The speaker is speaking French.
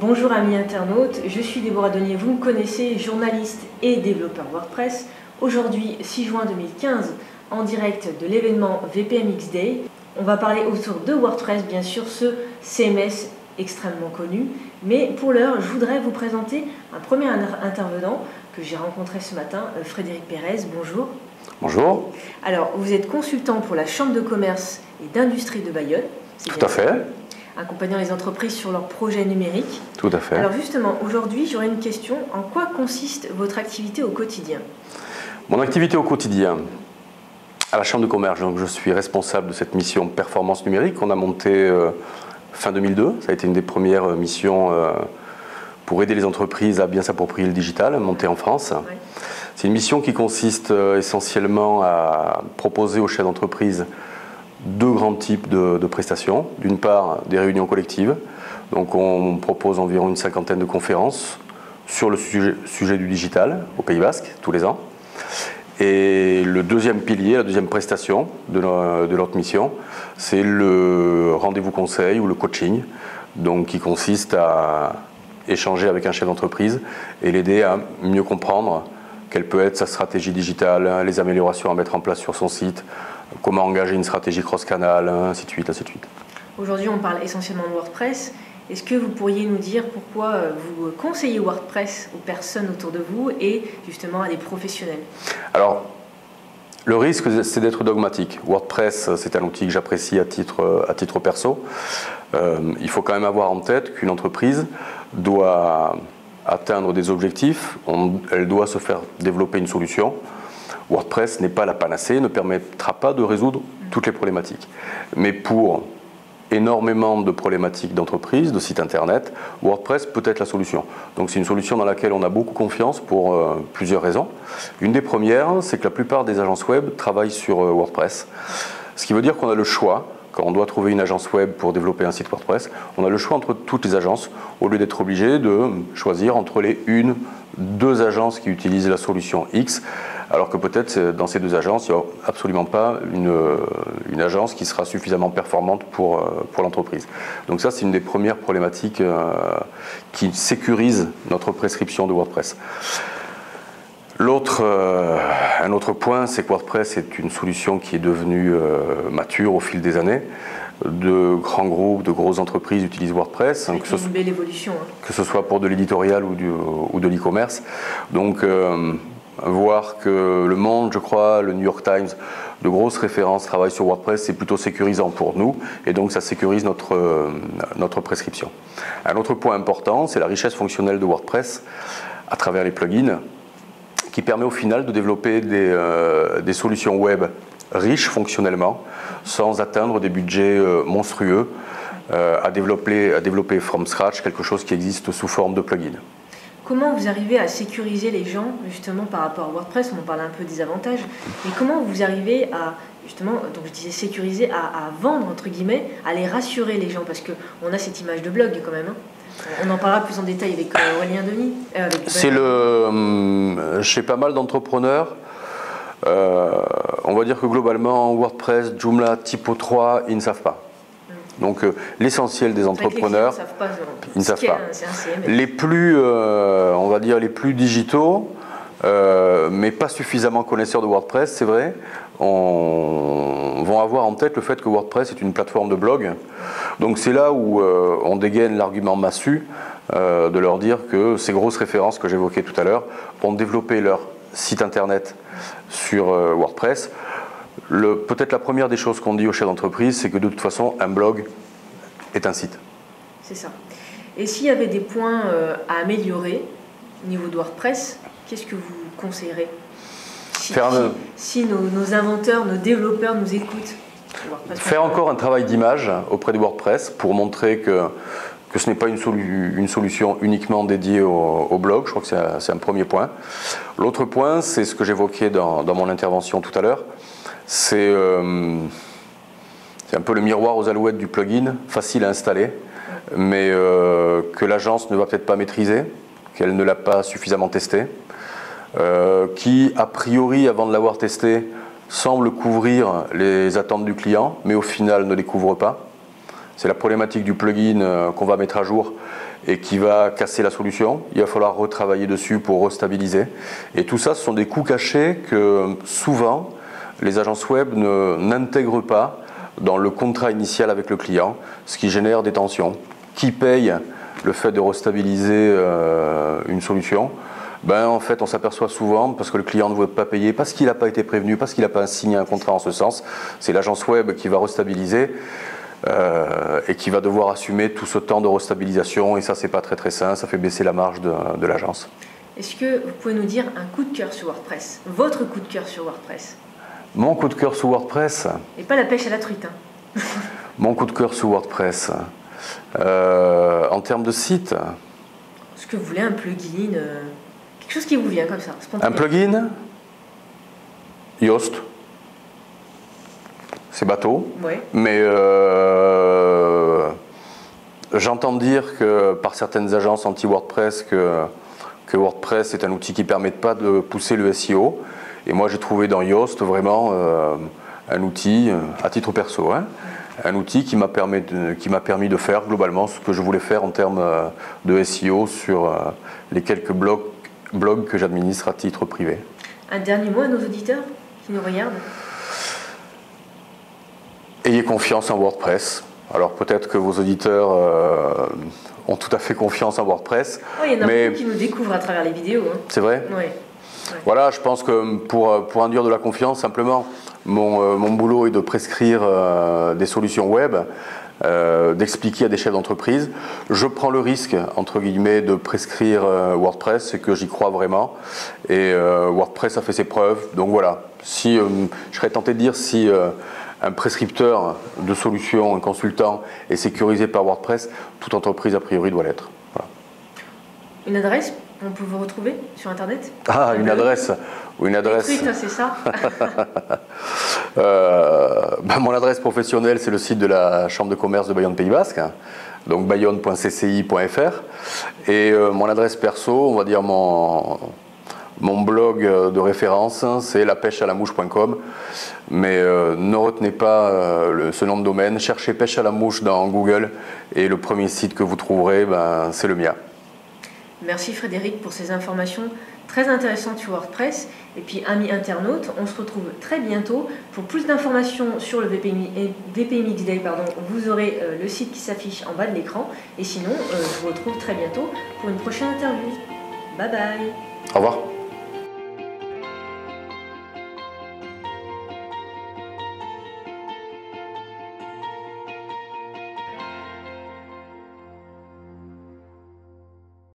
Bonjour amis internautes, je suis Déborah Denier, vous me connaissez, journaliste et développeur WordPress. Aujourd'hui, 6 juin 2015, en direct de l'événement VPMX Day, on va parler autour de WordPress, bien sûr, ce CMS extrêmement connu. Mais pour l'heure, je voudrais vous présenter un premier intervenant que j'ai rencontré ce matin, Frédéric Pérez. Bonjour. Bonjour. Alors, vous êtes consultant pour la Chambre de commerce et d'industrie de Bayonne. Tout à fait. Accompagnant les entreprises sur leurs projets numériques. Tout à fait. Alors justement, aujourd'hui, j'aurais une question. En quoi consiste votre activité au quotidien? Mon activité au quotidien, à la Chambre de commerce, donc je suis responsable de cette mission performance numérique qu'on a montée fin 2002. Ça a été une des premières missions pour aider les entreprises à bien s'approprier le digital, montée en France. Ouais. C'est une mission qui consiste essentiellement à proposer aux chefs d'entreprise deux grands types de prestations. D'une part, des réunions collectives. Donc on propose environ une cinquantaine de conférences sur le sujet du digital au Pays Basque, tous les ans. Et le deuxième pilier, la deuxième prestation de notre mission, c'est le rendez-vous conseil ou le coaching, donc qui consiste à échanger avec un chef d'entreprise et l'aider à mieux comprendre quelle peut être sa stratégie digitale, les améliorations à mettre en place sur son site, comment engager une stratégie cross-canal, ainsi de suite, ainsi de suite. Aujourd'hui, on parle essentiellement de WordPress. Est-ce que vous pourriez nous dire pourquoi vous conseillez WordPress aux personnes autour de vous et justement à des professionnels? Alors, le risque, c'est d'être dogmatique. WordPress, c'est un outil que j'apprécie à titre perso. Il faut quand même avoir en tête qu'une entreprise doit atteindre des objectifs, elle doit se faire développer une solution. WordPress n'est pas la panacée, ne permettra pas de résoudre toutes les problématiques. Mais pour énormément de problématiques d'entreprise, de sites internet, WordPress peut être la solution. Donc c'est une solution dans laquelle on a beaucoup confiance pour plusieurs raisons. Une des premières, c'est que la plupart des agences web travaillent sur WordPress. Ce qui veut dire qu'on a le choix, quand on doit trouver une agence web pour développer un site WordPress, on a le choix entre toutes les agences, au lieu d'être obligé de choisir entre les deux agences qui utilisent la solution X, alors que peut-être dans ces deux agences, il n'y a absolument pas une agence qui sera suffisamment performante pour l'entreprise. Donc ça, c'est une des premières problématiques qui sécurise notre prescription de WordPress. Un autre point, c'est que WordPress est une solution qui est devenue mature au fil des années. De grands groupes, de grosses entreprises utilisent WordPress. C'est une belle évolution. Que ce soit pour de l'éditorial ou de l'e-commerce. Donc, voir que Le Monde, je crois, le New York Times, de grosses références travaillent sur WordPress, c'est plutôt sécurisant pour nous. Et donc, ça sécurise notre prescription. Un autre point important, c'est la richesse fonctionnelle de WordPress à travers les plugins, qui permet au final de développer des solutions web riches fonctionnellement, sans atteindre des budgets monstrueux, à développer from scratch quelque chose qui existe sous forme de plugin. Comment vous arrivez à sécuriser les gens, justement, par rapport à WordPress? On en parle un peu des avantages, mais comment vous arrivez à, justement, donc je disais sécuriser, à vendre, entre guillemets, à les rassurer les gens? Parce qu'on a cette image de blog quand même, hein. On en parlera plus en détail avec Aurélien Denis. Chez pas mal d'entrepreneurs, on va dire que globalement, WordPress, Joomla, Typo3, ils ne savent pas. Donc l'essentiel des entrepreneurs, ils ne savent pas. Les plus, on va dire, les plus digitaux, mais pas suffisamment connaisseurs de WordPress, c'est vrai, vont avoir en tête le fait que WordPress est une plateforme de blog. Donc c'est là où on dégaine l'argument massu de leur dire que ces grosses références que j'évoquais tout à l'heure ont développé leur site internet sur WordPress. Peut-être la première des choses qu'on dit aux chefs d'entreprise, c'est que de toute façon, un blog est un site. C'est ça. Et s'il y avait des points à améliorer au niveau de WordPress, qu'est-ce que vous conseillerez si nos inventeurs, nos développeurs nous écoutent? Faire encore un travail d'image auprès de WordPress pour montrer que ce n'est pas une solution uniquement dédiée au blog. Je crois que c'est un premier point. L'autre point, c'est ce que j'évoquais dans mon intervention tout à l'heure. C'est un peu le miroir aux alouettes du plugin, facile à installer, mais que l'agence ne va peut-être pas maîtriser, qu'elle ne l'a pas suffisamment testé, qui, a priori, avant de l'avoir testé, semble couvrir les attentes du client, mais au final ne les couvre pas. c'est la problématique du plugin qu'on va mettre à jour et qui va casser la solution. Il va falloir retravailler dessus pour restabiliser. Et tout ça, ce sont des coûts cachés que souvent les agences web n'intègrent pas dans le contrat initial avec le client, ce qui génère des tensions. Qui paye le fait de restabiliser une solution? En fait, on s'aperçoit souvent, parce que le client ne veut pas payer, parce qu'il n'a pas été prévenu, parce qu'il n'a pas signé un contrat en ce sens, c'est l'agence web qui va restabiliser et qui va devoir assumer tout ce temps de restabilisation, et ça, c'est pas très très sain, ça fait baisser la marge de l'agence. Est-ce que vous pouvez nous dire un coup de cœur sur WordPress? Votre coup de cœur sur WordPress? Mon coup de cœur sur WordPress? Et pas la pêche à la truite. Hein. Mon coup de cœur sur WordPress. En termes de site? Ce que vous voulez, un plugin, quelque chose qui vous vient comme ça, spontanément. Un plugin? Yoast. C'est bateau. Ouais. Mais j'entends dire que par certaines agences anti-WordPress que WordPress est un outil qui ne permet pas de pousser le SEO. Et moi j'ai trouvé dans Yoast vraiment un outil, à titre perso, hein, un outil qui m'a permis de faire globalement ce que je voulais faire en termes de SEO sur les quelques blogs que j'administre à titre privé. Un dernier mot à nos auditeurs qui nous regardent? Ayez confiance en WordPress. Alors peut-être que vos auditeurs ont tout à fait confiance en WordPress. Oh, il y en a beaucoup qui nous découvrent à travers les vidéos. Hein. C'est vrai? Oui. Voilà, je pense que pour induire de la confiance, simplement, mon boulot est de prescrire des solutions web, d'expliquer à des chefs d'entreprise. Je prends le risque, entre guillemets, de prescrire WordPress, c'est que j'y crois vraiment. Et WordPress a fait ses preuves. Donc voilà, si, je serais tenté de dire si un prescripteur de solutions, un consultant est sécurisé par WordPress, toute entreprise a priori doit l'être. Voilà. Une adresse? On peut vous retrouver sur Internet? Ah, une adresse. Une adresse. C'est ça. Mon adresse professionnelle, c'est le site de la Chambre de commerce de Bayonne Pays Basque, donc bayonne.cci.fr. Et mon adresse perso, on va dire mon blog de référence, c'est lapêchealamouche.com. Mais ne retenez pas ce nom de domaine, cherchez pêche à la mouche dans Google et le premier site que vous trouverez, c'est le mien. Merci Frédéric pour ces informations très intéressantes sur WordPress. Et puis amis internautes, on se retrouve très bientôt. Pour plus d'informations sur le VPMX Day, vous aurez le site qui s'affiche en bas de l'écran. Et sinon, je vous retrouve très bientôt pour une prochaine interview. Bye bye. Au revoir.